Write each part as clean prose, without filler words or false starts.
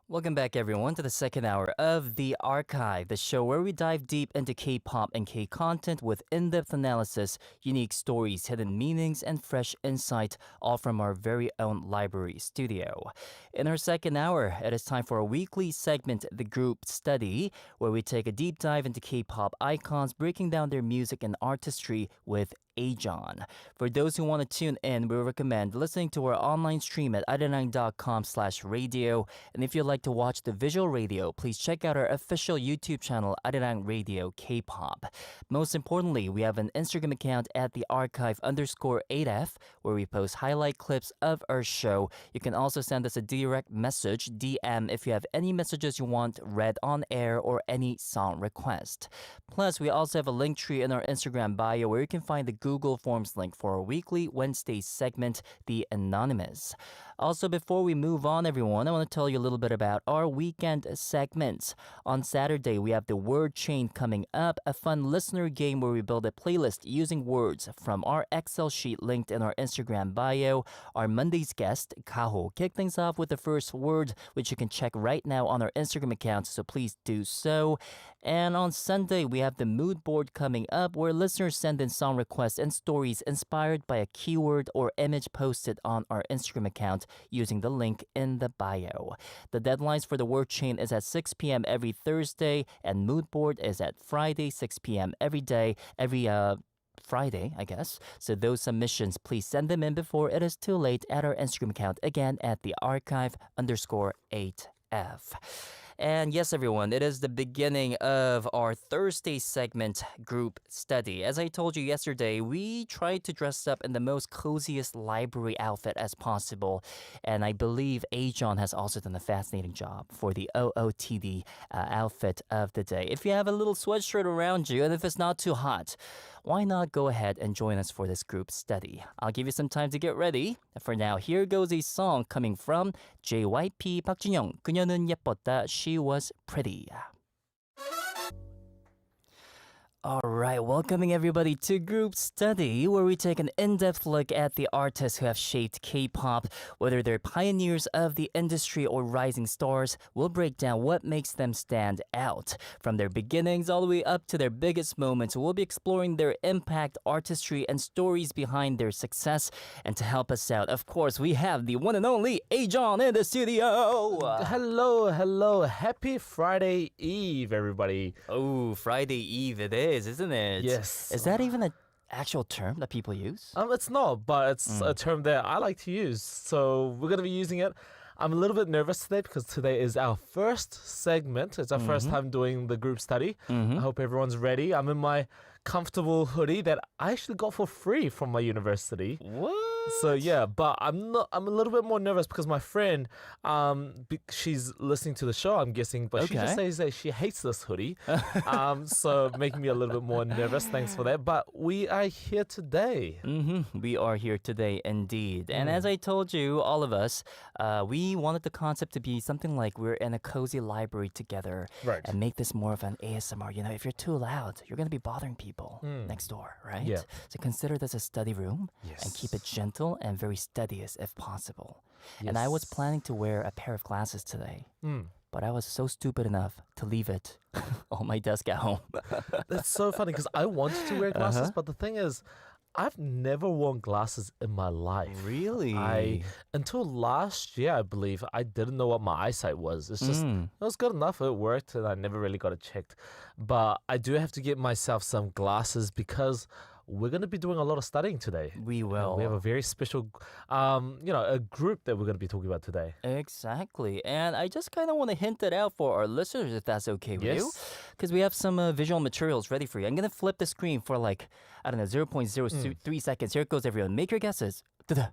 Welcome back, everyone, to the second hour of The Archive, the show where we dive deep into K-pop and K-content with in-depth analysis, unique stories, hidden meanings, and fresh insight, all from our very own library studio. In our second hour, it is time for a weekly segment, The Group Study, where we take a deep dive into K-pop icons, breaking down their music and artistry with AJohn. For those who want to tune in, we recommend listening to our online stream at arirang.com/radio. And if you'd like to watch the visual radio, please check out our official YouTube channel, Arirang Radio K-pop. Most importantly, we have an Instagram account at the archive_8F, where we post highlight clips of our show. You can also send us a direct message, DM, if you have any messages you want read on air or any song request. Plus, we also have a link tree in our Instagram bio where you can find the Google Forms link for our weekly Wednesday segment, The Anonymous. Also, before we move on, everyone, I want to tell you a little bit about our weekend segments. On Saturday, we have the Word Chain coming up, a fun listener game where we build a playlist using words from our Excel sheet linked in our Instagram bio. Our Monday's guest, Kaho, kick things off with the first word, which you can check right now on our Instagram account, so please do so. And on Sunday, we have the mood board coming up, where listeners send in song requests and stories inspired by a keyword or image posted on our Instagram account using the link in the bio. The deadlines for the word chain is at 6 p.m. every Thursday, and mood board is at Friday, 6 p.m. every day, Friday, I guess. So those submissions, please send them in before it is too late at our Instagram account, again at the archive_8F. And yes, everyone, it is the beginning of our Thursday segment, Group Study. As I told you yesterday, we tried to dress up in the most coziest library outfit as possible. And I believe AJohn has also done a fascinating job for the OOTD outfit of the day. If you have a little sweatshirt around you, and if it's not too hot, why not go ahead and join us for this group study? I'll give you some time to get ready. For now, here goes a song coming from JYP 박진영. 그녀는 예뻤다. She was pretty. All right, welcoming everybody to Group Study, where we take an in-depth look at the artists who have shaped K-pop. Whether they're pioneers of the industry or rising stars, we'll break down what makes them stand out. From their beginnings all the way up to their biggest moments, we'll be exploring their impact, artistry, and stories behind their success. And to help us out, of course, we have the one and only AJohn in the studio. Hello. Happy Friday Eve, everybody. Oh, Friday Eve it is, isn't it? Yes. Is that even an actual term that people use? It's not, but it's a term that I like to use. So we're going to be using it. I'm a little bit nervous today because today is our first segment. It's our first time doing the group study. I hope everyone's ready. I'm in my comfortable hoodie that I actually got for free from my university. What? So yeah, but I'm a little bit more nervous because my friend, she's listening to the show, I'm guessing, but she just says that she hates this hoodie. So making me a little bit more nervous. Thanks for that. But we are here today. We are here today indeed. And as I told you, all of us, we wanted the concept to be something like we're in a cozy library together. Right. And make this more of an ASMR. You know, if you're too loud, you're going to be bothering people next door, right? Yeah. So consider this a study room Yes. and keep it gentle and very studious if possible. Yes. And I was planning to wear a pair of glasses today. But I was so stupid enough to leave it on my desk at home. That's so funny because I wanted to wear glasses, but the thing is, I've never worn glasses in my life. Really? Until last year, I believe, I didn't know what my eyesight was. It's just, it was good enough. It worked, and I never really got it checked. But I do have to get myself some glasses because we're going to be doing a lot of studying today. We will. We have a very special, a group that we're going to be talking about today. Exactly. And I just kind of want to hint it out for our listeners, if that's okay with you. Because we have some visual materials ready for you. I'm going to flip the screen for 0.03 seconds. Here it goes, everyone. Make your guesses. Da-da.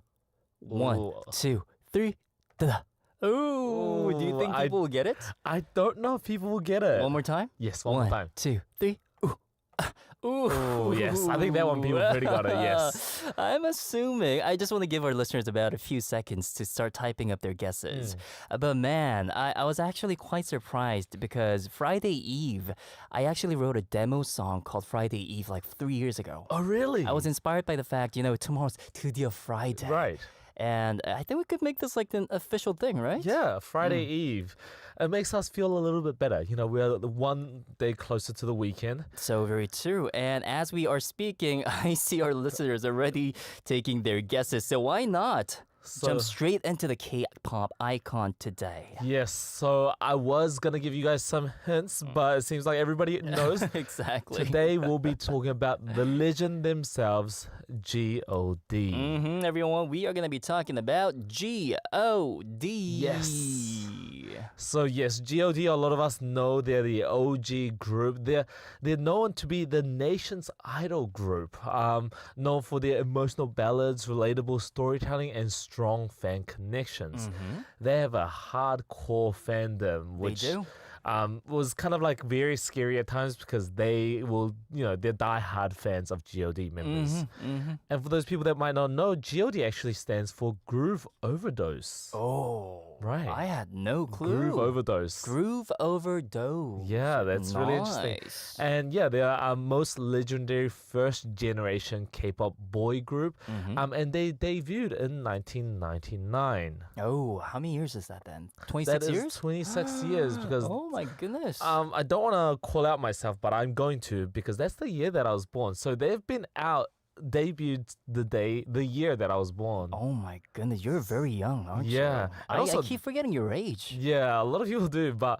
1, 2, 3. Da-da. Ooh, do you think people will get it? I don't know if people will get it. One more time? Yes, one more time. 1, 2, 3. Ooh, yes. I think that one people already got it, yes. I'm assuming. I just want to give our listeners about a few seconds to start typing up their guesses. But man, I was actually quite surprised because Friday Eve, I actually wrote a demo song called Friday Eve 3 years ago. Oh, really? I was inspired by the fact, tomorrow's 드디어 Friday. Right. And I think we could make this an official thing, right? Yeah, Friday Eve. it makes us feel a little bit better. You know, we're one day closer to the weekend. So very true. And as we are speaking, I see our listeners already taking their guesses. So why not jump straight into the K-pop icon today? Yes, so I was going to give you guys some hints, but it seems like everybody knows. Exactly. Today we'll be talking about the legend themselves, G.O.D. Everyone, we are going to be talking about G.O.D. Yes. So yes, G.O.D, a lot of us know they're the OG group. They're known to be the nation's idol group, known for their emotional ballads, relatable storytelling, and strong fan connections. They have a hardcore fandom, which They do. Was kind of like very scary at times because they will, they're diehard fans of G.O.D members. And for those people that might not know, G.O.D actually stands for Groove Overdose. Oh, Right. I had no clue. Groove Overdose. Groove Overdose. Yeah, that's really interesting. Nice. And yeah, they are our most legendary first generation K-pop boy group. And they debuted in 1999. Oh, how many years is that then? That 26 is years? 26 years because Oh my goodness. I don't want to call out myself, but I'm going to because that's the year that I was born. So they've been out, debuted the year that I was born. Oh my goodness, you're very young, aren't you? Yeah. I Also- keep forgetting your age. Yeah, a lot of people do, but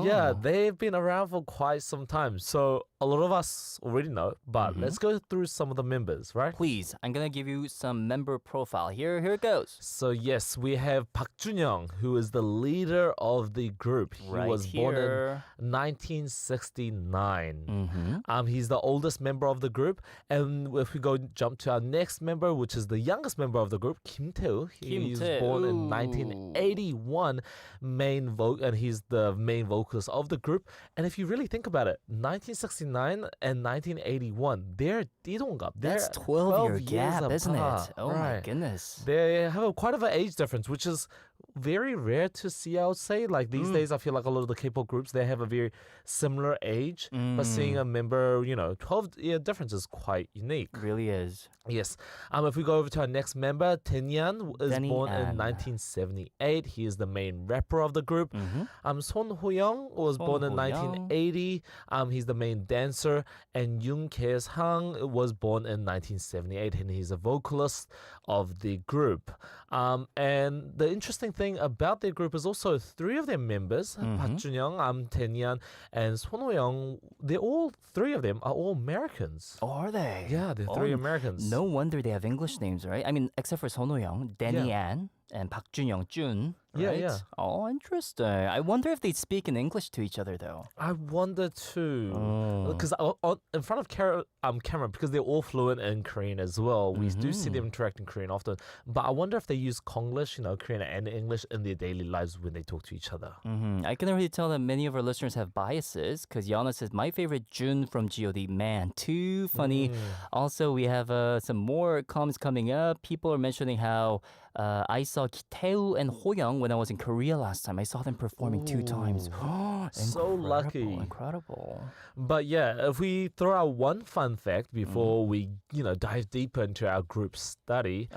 yeah, Oh. they've been around for quite some time. So a lot of us already know, but let's go through some of the members, right? Please, I'm gonna give you some member profile. Here it goes. So yes, we have Park Jun-young, who is the leader of the group. He Right was born in here. 1969. He's the oldest member of the group. And if we jump to our next member, which is the youngest member of the group, Kim Tae-woo. He was born in 1981, and he's the main vocalist of the group. And if you really think about it, 1969 and 1981, they're 띠동갑. That's They're 12-year years gap, isn't it? apart. Oh my Right. goodness. They have quite of an age difference, which is very rare to see, I would say. Like these days, I feel like a lot of the K-pop groups, they have a very similar age. But seeing a member, 12-year difference is quite unique. Really is. Yes. If we go over to our next member, Tenyan is Danny born in An. 1978. He is the main rapper of the group. Son Ho-young was born in Ho-young. 1980. He's the main dancer. And Yoon Kye-sang was born in 1978, and he's a vocalist of the group. And the interesting thing about their group is also three of their members, Park Jun-young, Tenyan, and Son Ho-young, three of them are all Americans. Oh, are they? Yeah, they're three Americans. No wonder they have English names, right? I mean, except for Son Ho-young, Danny An, and Park Jun-young, Jun. Yeah, Right? yeah. Oh, interesting. I wonder if they speak in English to each other, though. I wonder too, Oh. because in front of camera, because they're all fluent in Korean as well. We do see them interact in Korean often, but I wonder if they use Konglish, Korean and English in their daily lives when they talk to each other. I can already tell that many of our listeners have biases because Yana says, my favorite Jun from G.O.D. Man, too funny. Also, we have some more comments coming up. People are mentioning how I saw Tae-woo and Ho-young when I was in Korea last time. I saw them performing 2 times. So lucky. Incredible. But yeah, if we throw out one fun fact before we, dive deeper into our group study,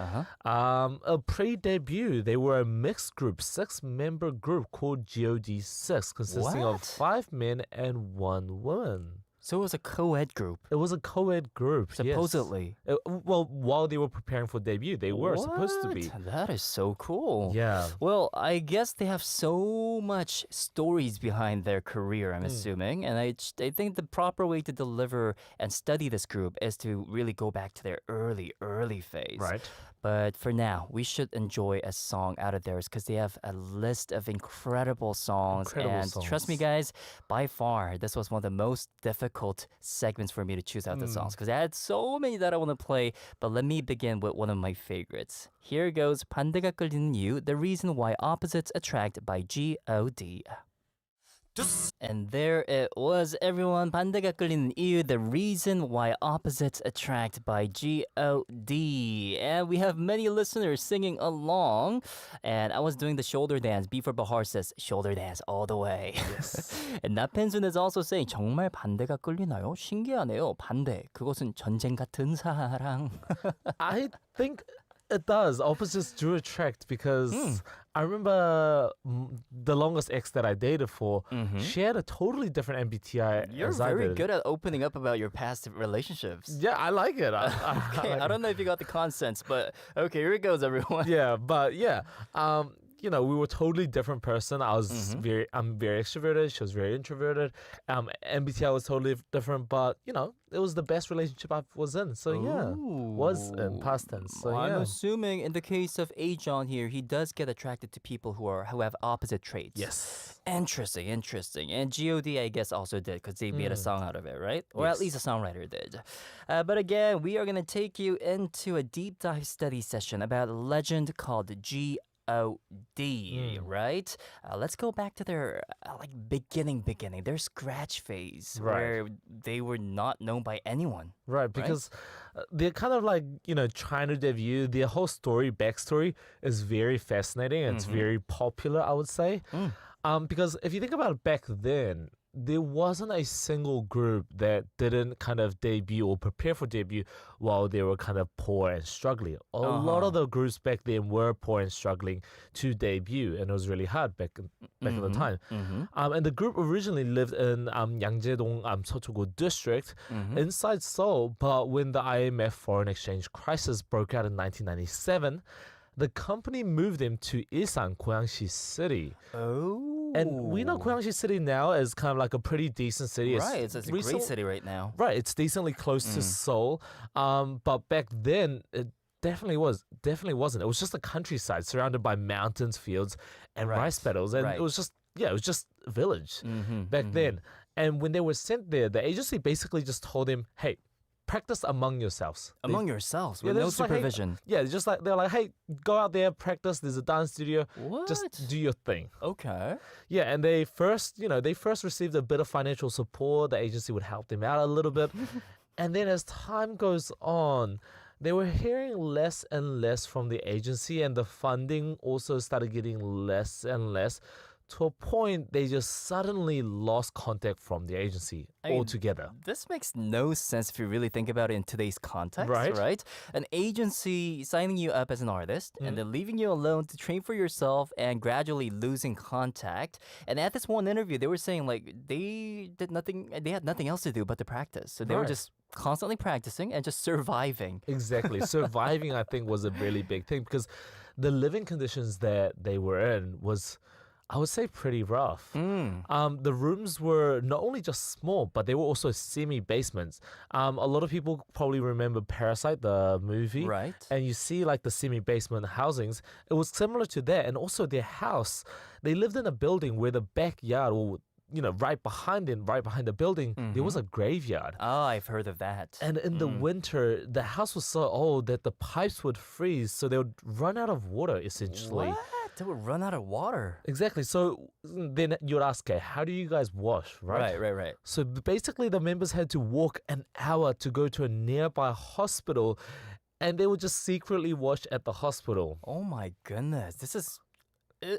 a pre-debut, they were a mixed group, 6-member group called G.O.D. 6, consisting of What? 5 men and 1 woman. So it was a co-ed group, It was a co-ed group, yes. supposedly. Well, while they were preparing for debut, they were supposed to be. What? That is so cool. Yeah. Well, I guess they have so much stories behind their career, I'm assuming. And I think the proper way to deliver and study this group is to really go back to their early phase. Right. But for now, we should enjoy a song out of theirs because they have a list of incredible songs. Incredible Trust me, songs. guys, by far, this was one of the most difficult segments for me to choose out the songs because I had so many that I want to play. But let me begin with one of my favorites. Here goes 반대가 끌리는 이유, The Reason Why Opposites Attract by G.O.D. And there it was, everyone. 반대가 끌리는 이유, The Reason Why Opposites Attract by G.O.D. And we have many listeners singing along. And I was doing the shoulder dance. B for Bahar says, shoulder dance all the way. Yes. And Napensun is also saying, 정말 반대가 끌리나요? 신기하네요. 반대. 그것은 전쟁 같은 사랑. I think it does. Opposites do attract because I remember the longest ex that I dated for, she had a totally different MBTI You're as I very did. good at opening up about your past relationships. Yeah, I like it. Okay, like I don't know if you got the consents, but okay, here it goes, everyone. Yeah, but yeah, we were totally different person. I'm very extroverted. She was very introverted. MBTI was totally different, but it was the best relationship I was in. So yeah, was in past tense. So Well, I'm yeah, assuming in the case of AJohn here, he does get attracted to people who have opposite traits. yes, Interesting. And God, I guess, also did because they made a song out of it, right? Or at Yes. least a songwriter did. But again, we are going to take you into a deep dive study session about a legend called God, right? Let's go back to their beginning, their scratch phase, Right. where they were not known by anyone. right. Because they're kind of like trying to debut. Their whole backstory is very fascinating. And It's very popular, I would say. Because if you think about it back then, there wasn't a single group that didn't kind of debut or prepare for debut while they were kind of poor and struggling. A lot of the groups back then were poor and struggling to debut, and it was really hard back in the time. And the group originally lived in Yangjae-dong, Seocho-gu district inside Seoul, but when the IMF foreign exchange crisis broke out in 1997, the company moved them to Ilsan, Goyangsi City. Oh. And we know Goyangsi City now as kind of like a pretty decent city. Right, it's a great city right now. Right, it's decently close to Seoul. But back then, it definitely wasn't. It was just a countryside surrounded by mountains, fields, and Right, rice paddies. And right. it was just a village back then. And when they were sent there, the agency basically just told them, hey, practice among yourselves. Among yourselves, with they're no just like, hey, supervision. they're like, hey, go out there, practice. There's a dance studio. What? Just do your thing. Okay. Yeah, and they first received a bit of financial support. The agency would help them out a little bit. And then as time goes on, they were hearing less and less from the agency, and the funding also started getting less and less, to a point they just suddenly lost contact from the agency altogether. This makes no sense if you really think about it in today's context, Right. An agency signing you up as an artist and then leaving you alone to train for yourself and gradually losing contact. And at this one interview, they were saying they had nothing else to do but to practice. So they were Right. just constantly practicing and just surviving. Exactly. Surviving, I think, was a really big thing because the living conditions that they were in was, I would say, pretty rough. The rooms were not only just small, but they were also semi-basements. A lot of people probably remember Parasite, the movie. Right. And you see the semi-basement housings. It was similar to that. And also their house, they lived in a building where the backyard, or right behind the building, there was a graveyard. Oh, I've heard of that. And in the winter, the house was so old that the pipes would freeze, so they would run out of water, essentially. What? They would run out of water. Exactly. So then you'd ask, okay, how do you guys wash, right? Right. So basically, the members had to walk an hour to go to a nearby hospital, and they would just secretly wash at the hospital. Oh my goodness.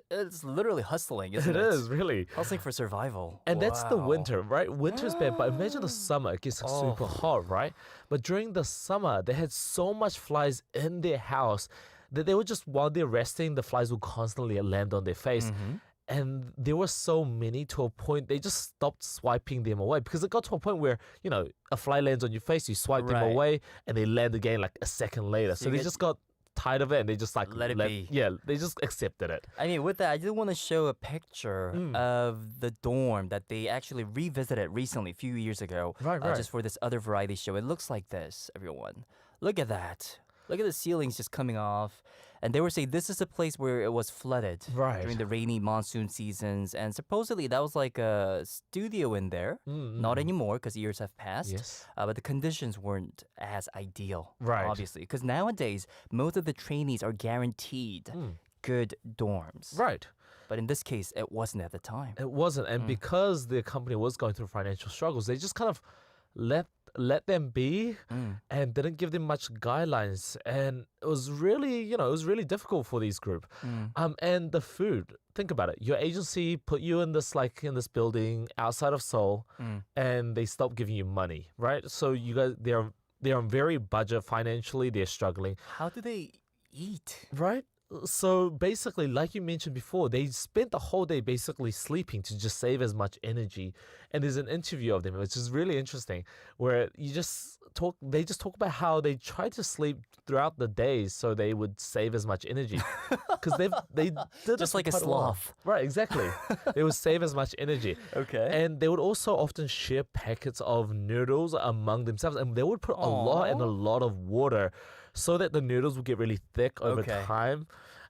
It's literally hustling, isn't It it? is, really. Hustling for survival. And that's the Wow. winter, right? Winter's bad, but imagine the summer. It gets super hot, right? But during the summer, they had so much flies in their house that they would just, while they're resting, the flies would constantly land on their face. And there were so many to a point they just stopped swiping them away, because it got to a point where, a fly lands on your face, you swipe them Right. away, and they land again like a second later. So So you they get- just got tired of it, and they just Let it be. Yeah, they just accepted it. I mean, with that, I did want to show a picture of the dorm that they actually revisited recently, a few years ago, Right. just for this other variety show. It looks like this, everyone. Look at that. Look at the ceilings just coming off. And they were saying this is a place where it was flooded Right. during the rainy monsoon seasons. And supposedly that was like a studio in there. Not anymore because years have passed. Yes. But the conditions weren't as ideal, Right. obviously. Because nowadays, most of the trainees are guaranteed good dorms. Right. But in this case, it wasn't at the time. It wasn't. And because the company was going through financial struggles, they just kind of let them be and didn't give them much guidelines. And it was really, it was really difficult for these group. And the food, think about it. Your agency put you in this building outside of Seoul, and they stopped giving you money, right? So you guys, they're on very budget financially. They're struggling, How do they eat? right? So basically, like you mentioned before, they spent the whole day basically sleeping to just save as much energy. And there's an interview of them, which is really interesting, where they just talk about how they tried to sleep throughout the day so they would save as much energy. Because they did Just it like a for quite while. sloth. Right, exactly. They would save as much energy. Okay. And they would also often share packets of noodles among themselves. And they would put a lot and a lot of water so that the noodles would get really thick over Okay. time.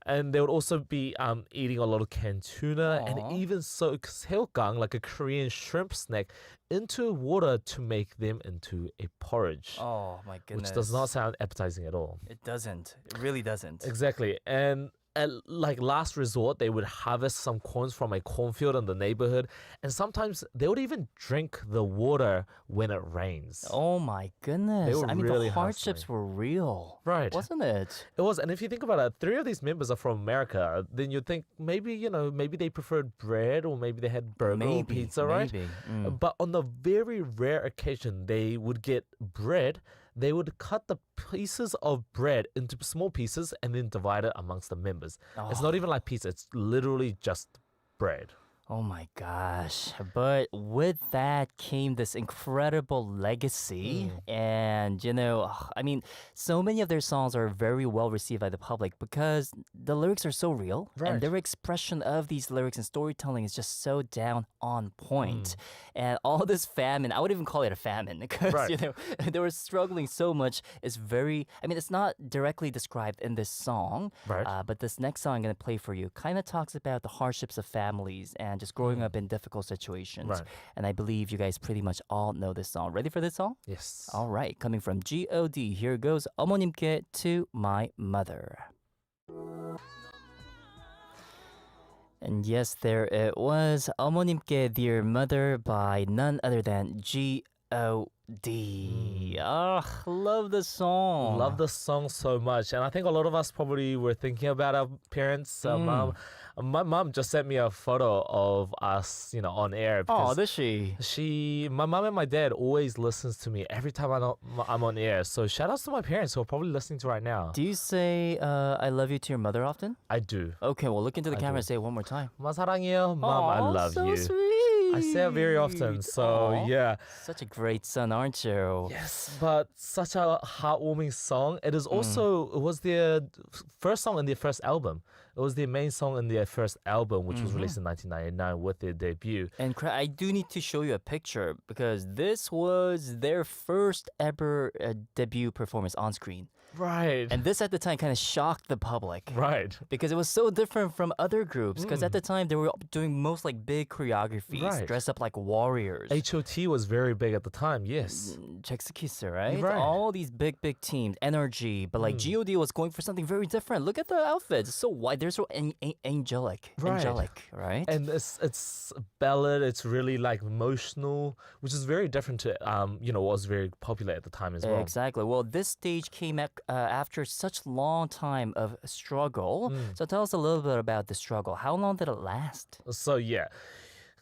And they would also be eating a lot of canned tuna Aw. and even soak seogang, like a Korean shrimp snack, into water to make them into a porridge. Oh my goodness. Which does not sound appetizing at all. It doesn't. It really doesn't. Exactly. And at like last resort, they would harvest some corns from a cornfield in the neighborhood. And sometimes they would even drink the water when it rains. Oh my goodness. were I mean, really the hardships hustling. were real. Right. Wasn't it? It was. And if you think about it, 3 of these members are from America. Then you'd think maybe they preferred bread or maybe they had burger or pizza, right? Maybe. Mm. But on the very rare occasion they would get bread, they would cut the pieces of bread into small pieces and then divide it amongst the members. It's not even like pizza, it's literally just bread. Oh my gosh. But with that came this incredible legacy. And, I mean, so many of their songs are very well received by the public because the lyrics are so real. Right. And their expression of these lyrics and storytelling is just so down on point. And all this famine, I would even call it a famine because, Right. they were struggling so much. It's it's not directly described in this song. Right. But this next song I'm going to play for you kind of talks about the hardships of families and just growing up in difficult situations. Right. And I believe you guys pretty much all know this song. Ready for this song? Yes. All right, coming from G.O.D. Here goes 어머님께 to my mother. And yes, there it was. 어머님께 dear mother by none other than G.O.D. Love the song. Love the song so much. And I think a lot of us probably were thinking about our parents. My mom just sent me a photo of us, on air. Oh, Because does she? my mom and my dad always listens to me every time I'm on air. So shout outs to my parents who are probably listening to right now. Do you say I love you to your mother often? I do. Okay, well, look into the I camera do. and say it one more time. Ma 사랑해요. Mom, I Aw, love so you. Sweet. I say it very often. So Aw. yeah. Such a great son, aren't you? Yes, but such a heartwarming song. It is also, it was their first song in their first album. It was their main song in their first album, which was released in 1999 with their debut. And I do need to show you a picture because this was their first ever debut performance on screen. Right. And this at the time kind of shocked the public. Right. Because it was so different from other groups. Because at the time they were doing most like big choreographies, Right. dressed up like warriors. HOT was very big at the time, yes. Chexakisa, right? Right. All these big teams, NRG, but like G.O.D was going for something very different. Look at the outfits, it's so wide. They're so angelic, Right. right? And it's ballad, it's really like emotional, which is very different to, what was very popular at the time as well. Exactly. Well, this stage came after such long time of struggle. So tell us a little bit about the struggle. How long did it last? So yeah.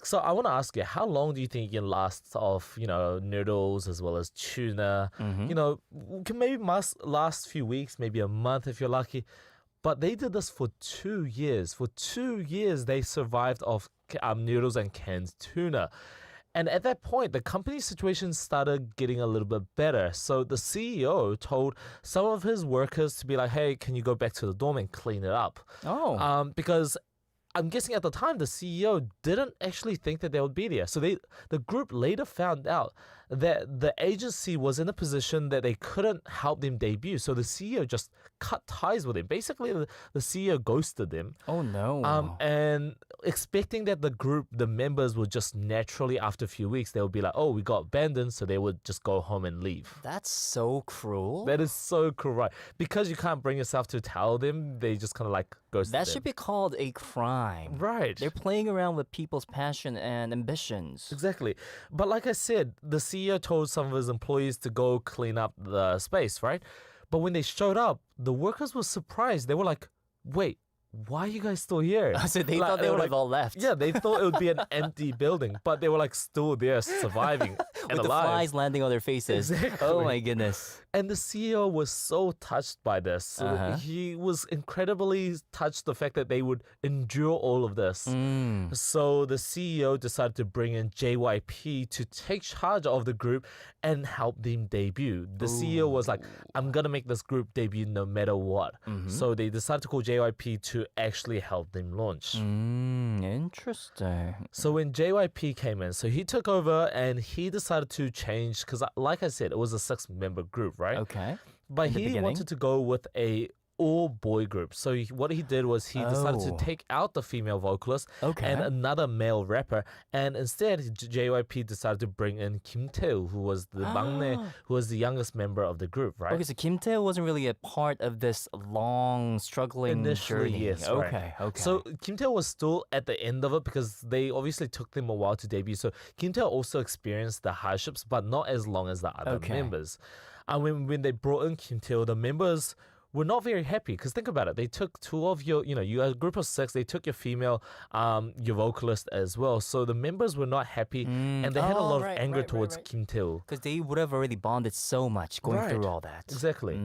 So I want to ask you, how long do you think you can last off, noodles as well as tuna? Can maybe last few weeks, maybe a month if you're lucky. But they did this for 2 years. For 2 years, they survived off noodles and canned tuna. And at that point, the company's situation started getting a little bit better. So the CEO told some of his workers to be like, hey, can you go back to the dorm and clean it up? Oh. Because I'm guessing at the time, the CEO didn't actually think that they would be there. So the group later found out that the agency was in a position that they couldn't help them debut. So the CEO just cut ties with him. Basically, the CEO ghosted them. Oh no. And expecting that the members would just naturally, after a few weeks, they would be like, oh, we got abandoned. So they would just go home and leave. That's so cruel. That is so correct. Because you can't bring yourself to tell them, they just kind of like ghosted That them. should be called a crime. Right. They're playing around with people's passion and ambitions. Exactly. But like I said, the CEO told some of his employees to go clean up the space, right? But when they showed up, the workers were surprised. They were like, wait, why are you guys still here? So they Like, thought they would have all left. Yeah, they thought it would be an empty building, but they were like still there, surviving and With the alive. flies landing on their faces. Exactly. Oh my goodness. And the CEO was so touched by this. So Uh-huh. he was incredibly touched the fact that they would endure all of this. So the CEO decided to bring in JYP to take charge of the group and help them debut. The CEO was like, I'm going to make this group debut no matter what. So they decided to call JYP to actually help them launch. Interesting. So when JYP came in, so he took over and he decided to change, because like I said, it was a 6-member group, right? Okay. But In the he beginning? wanted to go with a all-boy group. So what he did was he decided to Oh. take out the female vocalist Okay. and another male rapper. And instead, JYP decided to bring in Kim Tae-woo, who was the maknae, who was the youngest member of the group, right? Okay, so Kim Tae wasn't really a part of this long, struggling Initially, journey. yes. Okay, right. okay. So Kim Tae was still at the end of it because they obviously took them a while to debut. So Kim Tae also experienced the hardships, but not as long as the other Okay. members. And when they brought in Kim Tae, the members were not very happy because think about it. They took two of your, you had a group of 6. They took your female, your vocalist as well. So the members were not happy and they had a lot of anger towards Kim Tae. Because they would have already bonded so much going through Right. all that. Exactly.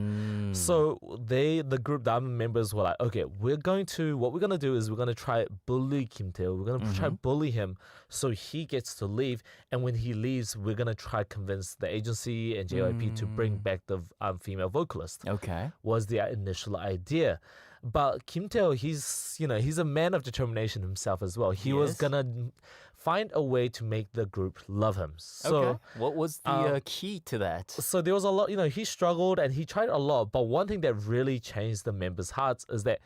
So the group diamond members were like, okay, what we're going to do is we're going to try bully Kim Tae. We're going to try bully him so he gets to leave. And when he leaves, we're going to try convince the agency and JYP to bring back the female vocalist. Okay. Was the initial idea. But Kim Tae, he's a man of determination himself as well. He was Yes. going to find a way to make the group love him. So Okay. What was the key to that? so there was a lot, he struggled and he tried a lot. But one thing that really changed the members' hearts is that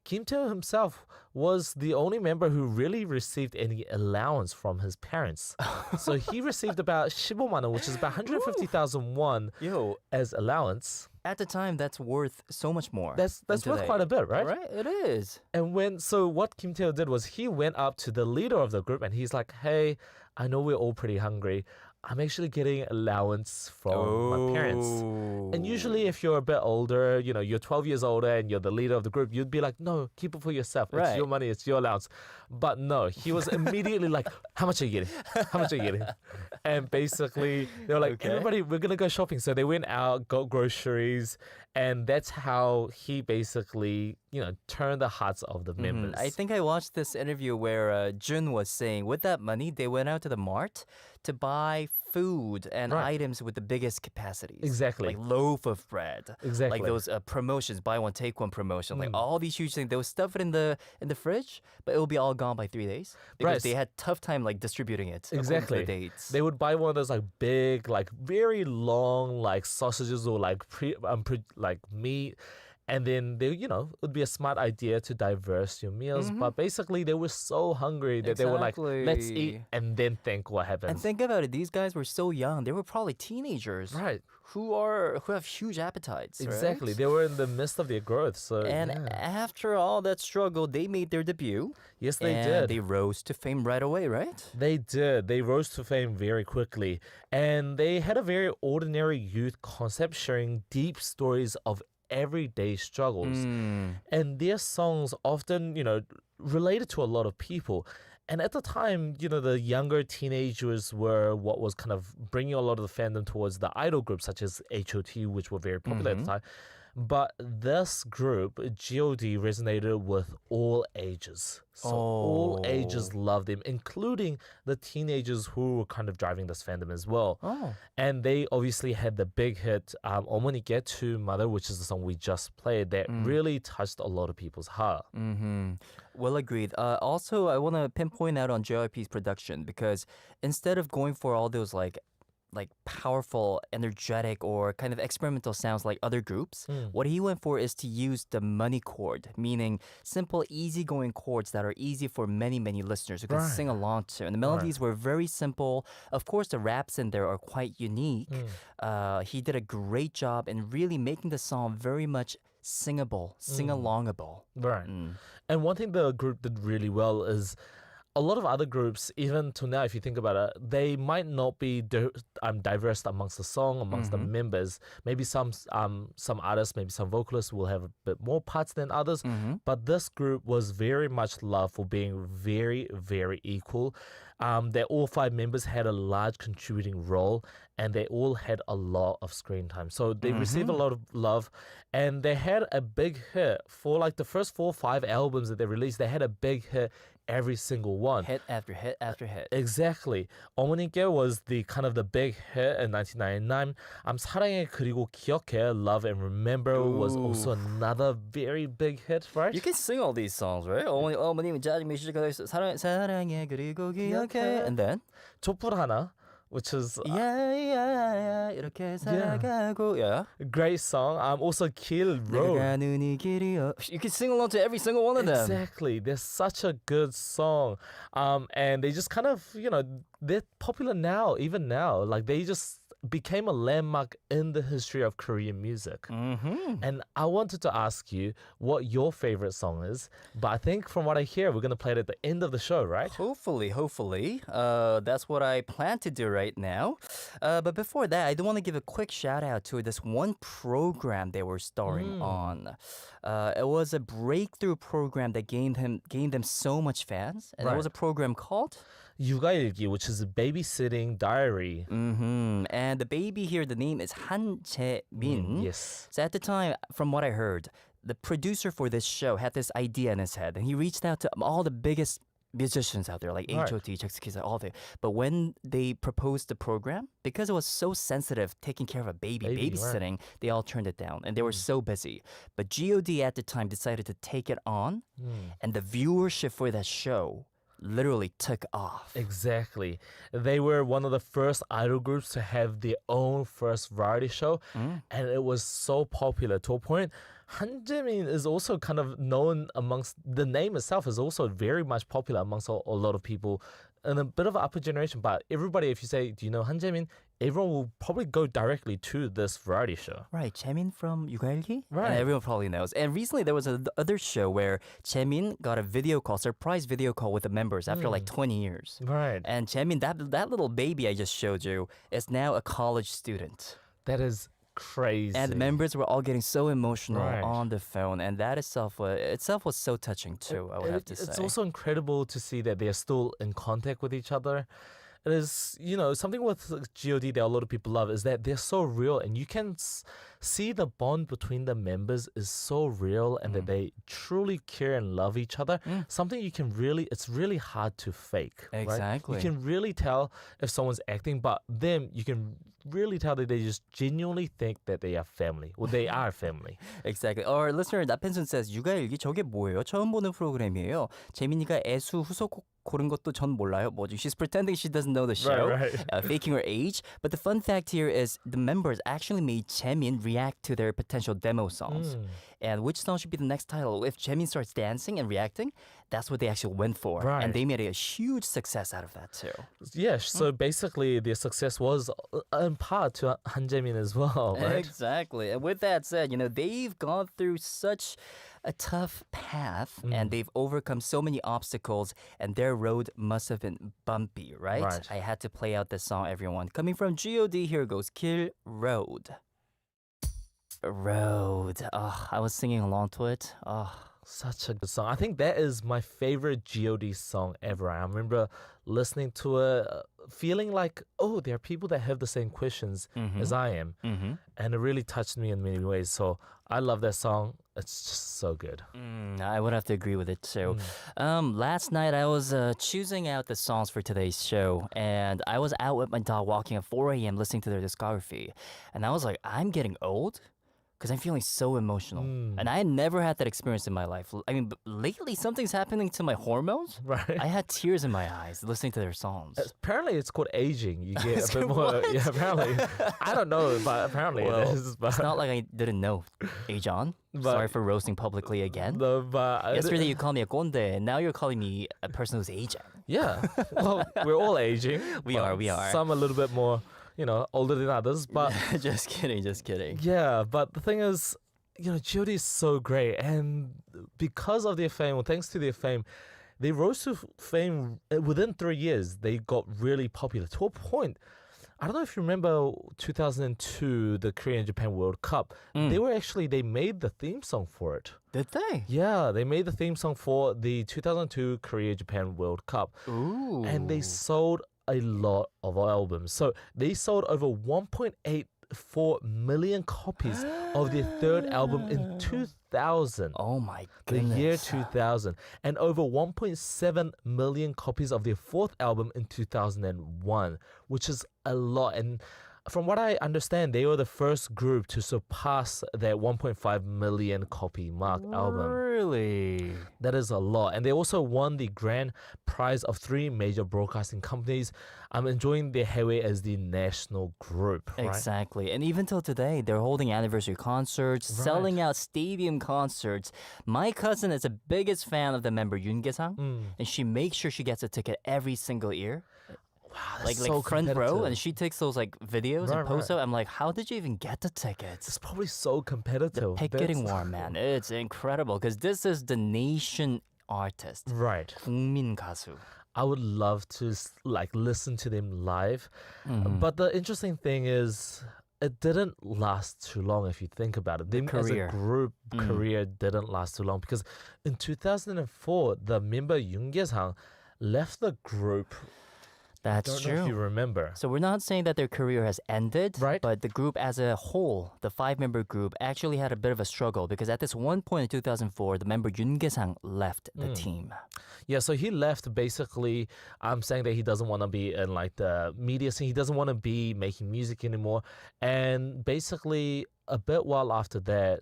Kim Tae himself was the only member who really received any allowance from his parents. So he received about 15만 원, which is about 150,000 won Yo, as allowance. at the time, that's worth so much more. That's than worth today. quite a bit, right? Right? It is. And what Kim Tae did was he went up to the leader of the group and he's like, hey, I know we're all pretty hungry. I'm actually getting allowance from my parents. And usually if you're a bit older, you're 12 years older and you're the leader of the group, you'd be like, no, keep it for yourself. It's Right. your money, it's your allowance. But no, he was immediately like, how much are you getting? How much are you getting? And basically they were like, Okay. everybody, we're going to go shopping. So they went out, got groceries. And that's how he basically, turned the hearts of the members. I think I watched this interview where Jun was saying with that money, they went out to the mart to buy food and Right. items with the biggest capacities. Exactly. Like loaf of bread. Exactly. Like those promotions, buy one, take one promotion. Like all these huge things. They would stuff it in the fridge, but it will be all gone by 3 days. Because Right. they had tough time like distributing it. according to Exactly. The dates. They would buy one of those like big, like very long, like sausages or like like meat, and then they, it would be a smart idea to diverse your meals. But basically, they were so hungry that they were like, "Let's eat Exactly. and then think what happens." And think about it, these guys were so young. They were probably teenagers. right, Who have huge appetites. exactly. Right? They were in the midst of their growth. So And yeah. after all that struggle, they made their debut. Yes, they and did. They rose to fame right away, right? They did. They rose to fame very quickly. And they had a very ordinary youth concept sharing deep stories of everyday struggles. And their songs often, related to a lot of people. And at the time, the younger teenagers were what was kind of bringing a lot of the fandom towards the idol groups such as HOT, which were very popular at the time. But this group, GOD, resonated with all ages. So all ages loved them, including the teenagers who were kind of driving this fandom as well. Oh. And they obviously had the big hit, 어머니 Get to Mother, which is the song we just played, that really touched a lot of people's heart. Well, agreed. Also, I want to pinpoint out on JYP's production because instead of going for all those like powerful, energetic, or kind of experimental sounds like other groups, what he went for is to use the money chord, meaning simple, easygoing chords that are easy for many, many listeners who can sing along to. And the melodies were very simple. Of course, the raps in there are quite unique. He did a great job in really making the song very much singable, sing-alongable. Right. And one thing the group did really well is a lot of other groups, even till now, if you think about it, they might not be diverse amongst the song, amongst the members. Maybe some artists, maybe some vocalists will have a bit more parts than others. But this group was very much loved for being very, very equal. They all 5 members had a large contributing role, and they all had a lot of screen time. So they received a lot of love, and they had a big hit for like the first 4 or 5 albums that they released. They had a big hit every single one. Hit after hit after hit. Exactly. 어머니께 was the kind of the big hit in 1999. 사랑해 그리고 기억해, Love and Remember was also another very big hit, right? You can sing all these songs, right? 어머님 짜증이 시작해서 사랑해 그리고 기억해. And then 촛불 하나, which is 이렇게 살아가고. Yeah. great song. Also Kill Road. 내가 눈이 길이여. You can sing along to every single one of them. Exactly. They're such a good song. And they just kind of, they're popular now, even now. Like they just became a landmark in the history of Korean music. And I wanted to ask you what your favorite song is, but I think from what I hear, we're going to play it at the end of the show, right? Hopefully. That's what I plan to do right now. But before that, I do want to give a quick shout out to this one program they were starring on. It was a breakthrough program that gained them so much fans. And it was a program called 육아일기, which is a babysitting diary. And the baby here, the name is Han Jae-min. Yes. So at the time, from what I heard, the producer for this show had this idea in his head, and he reached out to all the biggest musicians out there, like AJohn, Jackson, all the. But when they proposed the program, because it was so sensitive, taking care of a babysitting, they all turned it down, and they were so busy. But God at the time decided to take it on, and the viewership for that show literally took off. Exactly. They were one of the first idol groups to have their own first variety show, and it was so popular to a point. Han Jae-min is also kind of known amongst, the name itself is also very much popular amongst a lot of people in a bit of an upper generation. But everybody, if you say, do you know Han Jae-min? Everyone will probably go directly to this variety show. Right, Jaemin from 육아일기? Right. And everyone probably knows. And recently there was another show where Jaemin got a surprise video call with the members after like 20 years. Right. And Jaemin, that little baby I just showed you, is now a college student. That is crazy. And the members were all getting so emotional Right. on the phone, and that itself was so touching too, I would have to say. It's also incredible to see that they're still in contact with each other. It is, something with God that a lot of people love is that they're so real, and you can see the bond between the members is so real, and that they truly care and love each other. Something it's really hard to fake. Exactly. Right? You can really tell if someone's acting, but them, you can really tell that they just genuinely think that they are family. Well, they are family. Exactly. Our listener 나펜순 says 육아일기 저게 뭐예요? 처음 보는 프로그램이에요. 재민이가 애수 후속곡 고른 것도 전 몰라요. 뭐지? She's pretending she doesn't know the show, Right. faking her age. But the fun fact here is the members actually made Jaemin react to their potential demo songs. And which song should be the next title? If Jaemin starts dancing and reacting, that's what they actually went for. Right. And they made a huge success out of that too. Yeah, so basically their success was in part to Han Jae-min as well, right? Exactly. And with that said, they've gone through such a tough path and they've overcome so many obstacles, and their road must have been bumpy, right? Right. I had to play out this song, everyone. Coming from God, here goes Kill Road. Road. Oh, I was singing along to it. Oh. Such a good song. I think that is my favorite God song ever. I remember listening to it, feeling like, oh, there are people that have the same questions as I am. And it really touched me in many ways. So I love that song. It's just so good. I would have to agree with it too. Last night I was choosing out the songs for today's show, and I was out with my dog walking at 4 a.m. listening to their discography. And I was like, I'm getting old? Because I'm feeling so emotional. And I never had that experience in my life. I mean, lately something's happening to my hormones. Right. I had tears in my eyes listening to their songs. Apparently it's called aging. You get a bit more. What? Yeah, apparently. I don't know, but apparently Well, it is. But, It's not like I didn't know. AJohn, sorry for roasting publicly again. Yesterday you called me a conde, and now you're calling me a person who's aging. Yeah. Well, we're all aging. We but are. Some a little bit more, older than others. But just kidding. yeah, but the thing is, God is so great. And because of their fame, or thanks to their fame, they rose to fame within 3 years. They got really popular to a point. I don't know if you remember 2002, the Korea and Japan World Cup. They made the theme song for it. Did they? Yeah, they made the theme song for the 2002 Korea Japan World Cup. Ooh. And they sold a lot of albums. So they sold over 1.84 million copies of their third album in 2000. Oh my The goodness. year 2000. And over 1.7 million copies of their fourth album in 2001, which is a lot. And from what I understand, they were the first group to surpass that 1.5 million copy mark album. Really? That is a lot. And they also won the grand prize of 3 major broadcasting companies. I'm enjoying their headway as the national group, right? Exactly. And even till today, they're holding anniversary concerts, selling out stadium concerts. My cousin is the biggest fan of the member Yoon Gi-sang, and she makes sure she gets a ticket every single year. Wow, Like that's so front row, competitive. and she takes those like videos and posts it. I'm like, how did you even get the tickets? It's probably so competitive. Picketing war, man. It's incredible because this is the nation artist. Right. 국민 가수. I would love to listen to them live. But the interesting thing is it didn't last too long if you think about it. Them as a career. group career didn't last too long because in 2004 the member Yoon Gi-sang left the group. That's Don't know if you true. remember. So we're not saying that their career has ended, Right. but the group as a whole, the 5-member group, actually had a bit of a struggle because at this one point in 2004, the member Yoon Gi-sang left the team. Yeah, so he left basically. I'm saying that he doesn't want to be in the media scene. He doesn't want to be making music anymore. And basically, a bit while after that,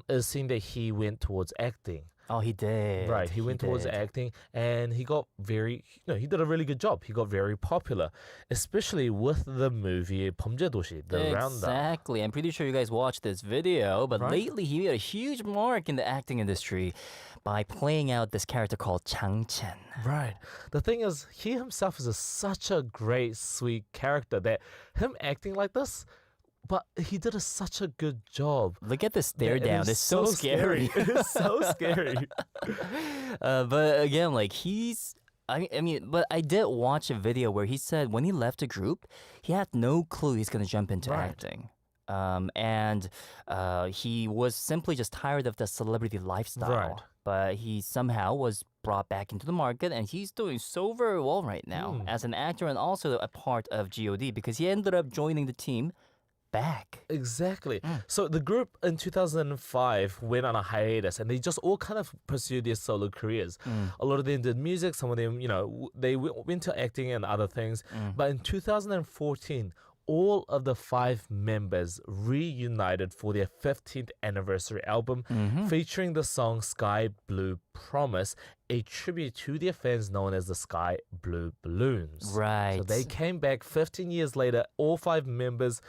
it seemed that he went towards acting. Oh, he did. Right, he went towards did. acting, and he got he did a really good job. He got very popular, especially with the movie 범죄도시, The Roundup. Exactly. I'm pretty sure you guys watched this video, but Right. lately he made a huge mark in the acting industry by playing out this character called Chang Chen. Right. The thing is, he himself is such a great, sweet character that him acting like this, but he did such a good job. Look at the stare It down. is It's so scary. It is so scary. But again, like but I did watch a video where he said when he left the group, he had no clue he's going to jump into Right. acting. And he was simply just tired of the celebrity lifestyle. Right. But he somehow was brought back into the market, and he's doing so very well right now as an actor and also a part of GOD because he ended up joining the team back. Exactly. So the group in 2005 went on a hiatus and they just all kind of pursued their solo careers. A lot of them did music, some of them, they went to acting and other things. But in 2014, all of the 5 members reunited for their 15th anniversary album featuring the song Sky Blue Promise, a tribute to their fans known as the Sky Blue Balloons. Right. So they came back 15 years later, all 5 members,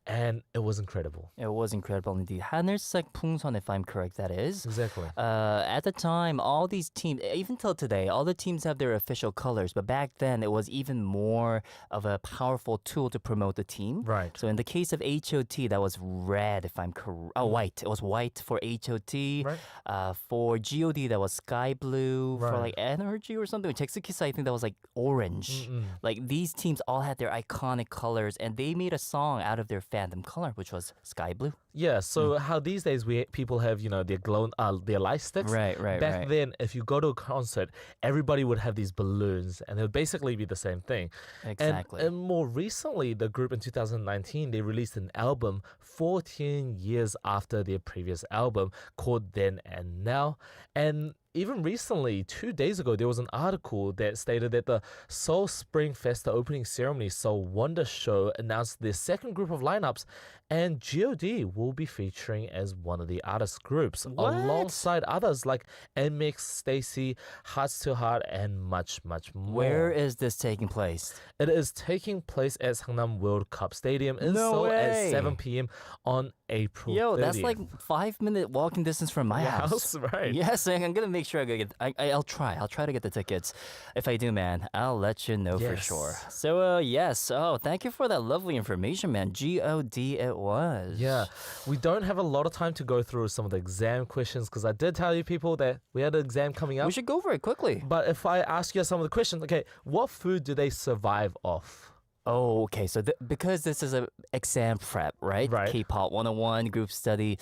and it was incredible. It was incredible indeed. 하늘색 풍선, if I'm correct, that is. Exactly. At the time, all these teams, even till today, all the teams have their official colors. But back then, it was even more of a powerful tool to promote the team. Right. So in the case of HOT, that was red, if I'm correct. Oh, white. It was white for HOT. Right. For GOD, that was sky blue. For Right. like Energy or something. Texakisa, I think that was like orange. Like these teams all had their iconic colors, and they made a song out of their fandom color, which was sky blue. Yeah, so how these days people have, their glow, their light sticks. Right. Back then, if you go to a concert, everybody would have these balloons, and it would basically be the same thing. Exactly. And more recently, the group in 2019, they released an album 14 years after their previous album called Then and Now. And even recently, 2 days ago, there was an article that stated that the Seoul Spring Festa opening ceremony Seoul Wonder Show announced their second group of lineups, and GOD will be featuring as one of the artist groups alongside others like MX, Stacy, Hearts to Heart, and much, much more. Where is this taking place? It is taking place at Gangnam World Cup Stadium in No Seoul way. at 7 p.m. on April Yo, 30th. that's like 5-minute walking distance from my Your house. house, right? Yes, I'm gonna make sure I get. I'll try. I'll try to get the tickets. If I do, man, I'll let you know for sure. Yes. So, yes. Oh, thank you for that lovely information, man. God, it was. Yeah, we don't have a lot of time to go through some of the exam questions because I did tell you people that we had an exam coming up. We should go for it quickly. But if I ask you some of the questions, okay, what food do they survive off? Oh, okay. So because this is a exam prep, right? Right. K-pop 101 group study.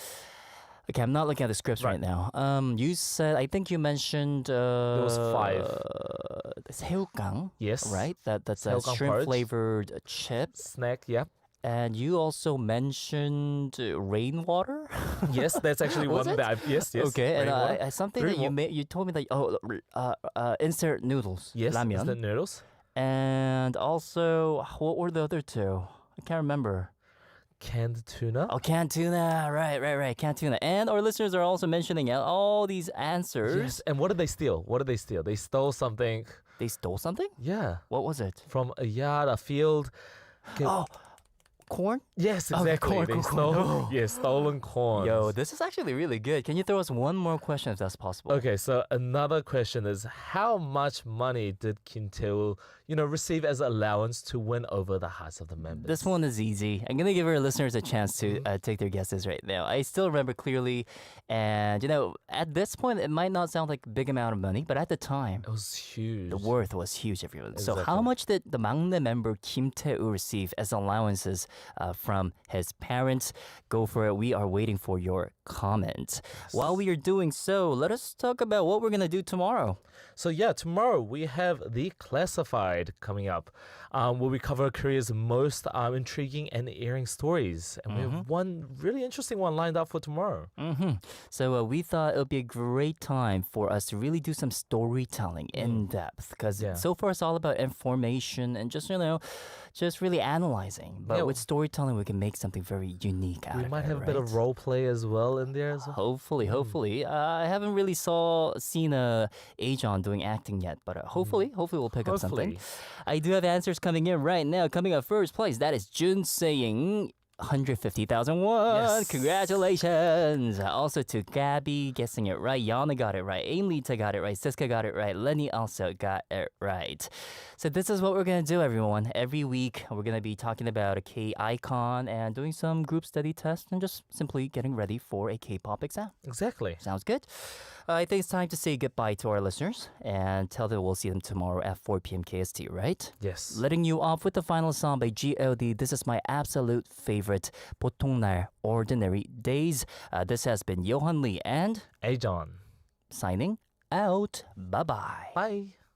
Okay, I'm not looking at the scripts right now. You said, I think you mentioned was 5. 새우깡, Yes. right? That's a 새우깡 shrimp porridge. flavored chips. Snack, yeah. And you also mentioned rainwater. Yes, that's actually Was one it? that yes. Okay, and rainwater. something that you told me that insert noodles, Yes, ramyeon, instant noodles. and also what were the other two? I can't remember. Canned tuna. Oh, canned tuna, right, canned tuna. And our listeners are also mentioning all these answers. Yes, and what did they steal? They stole something. They stole something? Yeah, What was it? from a yard, a field. Okay. Oh, corn? Yes, Oh, exactly. corn, They corn, stole, corn. yes, stolen corn. Yo, this is actually really good. Can you throw us one more question if that's possible? Okay, so another question is how much money did Kim Tae-woo, receive as allowance to win over the hearts of the members? This one is easy. I'm going to give our listeners a chance to take their guesses right now. I still remember clearly. And, at this point, it might not sound like a big amount of money, but at the time, It was huge. the worth was huge, everyone. So how Exactly. much did the 막내 member Kim Tae-woo receive as allowances from his parents? Go for it. We are waiting for your comment. While we are doing so, let us talk about what we're going to do tomorrow. So yeah, tomorrow we have the Classified coming up, where we cover Korea's most intriguing and eerie stories. And we have one really interesting one lined up for tomorrow. So we thought it would be a great time for us to really do some storytelling in depth because Yeah. so far it's all about information and just really analyzing. But Yeah. with storytelling, we can make something very unique out We of might it. have a bit of right? role play as well in there as well. Hopefully. I haven't really seen AJohn doing acting yet, but hopefully we'll pick up something. Hopefully. I do have answers coming in right now. Coming up first place, that is Jun saying 150,000 won. Yes. Congratulations. Also to Gabby guessing it right. Yana got it right. Aimlita got it right. Siska got it right. Lenny also got it right. So this is what we're going to do, everyone. Every week, we're going to be talking about a K icon and doing some group study tests and just simply getting ready for a K-pop exam. Exactly. Sounds good. I think it's time to say goodbye to our listeners and tell them we'll see them tomorrow at 4 p.m. KST, right? Yes. Letting you off with the final song by G.O.D. This is my absolute favorite, 보통 날, Ordinary Days. This has been Yohan Lee and AJohn. signing out. Bye-bye. Bye.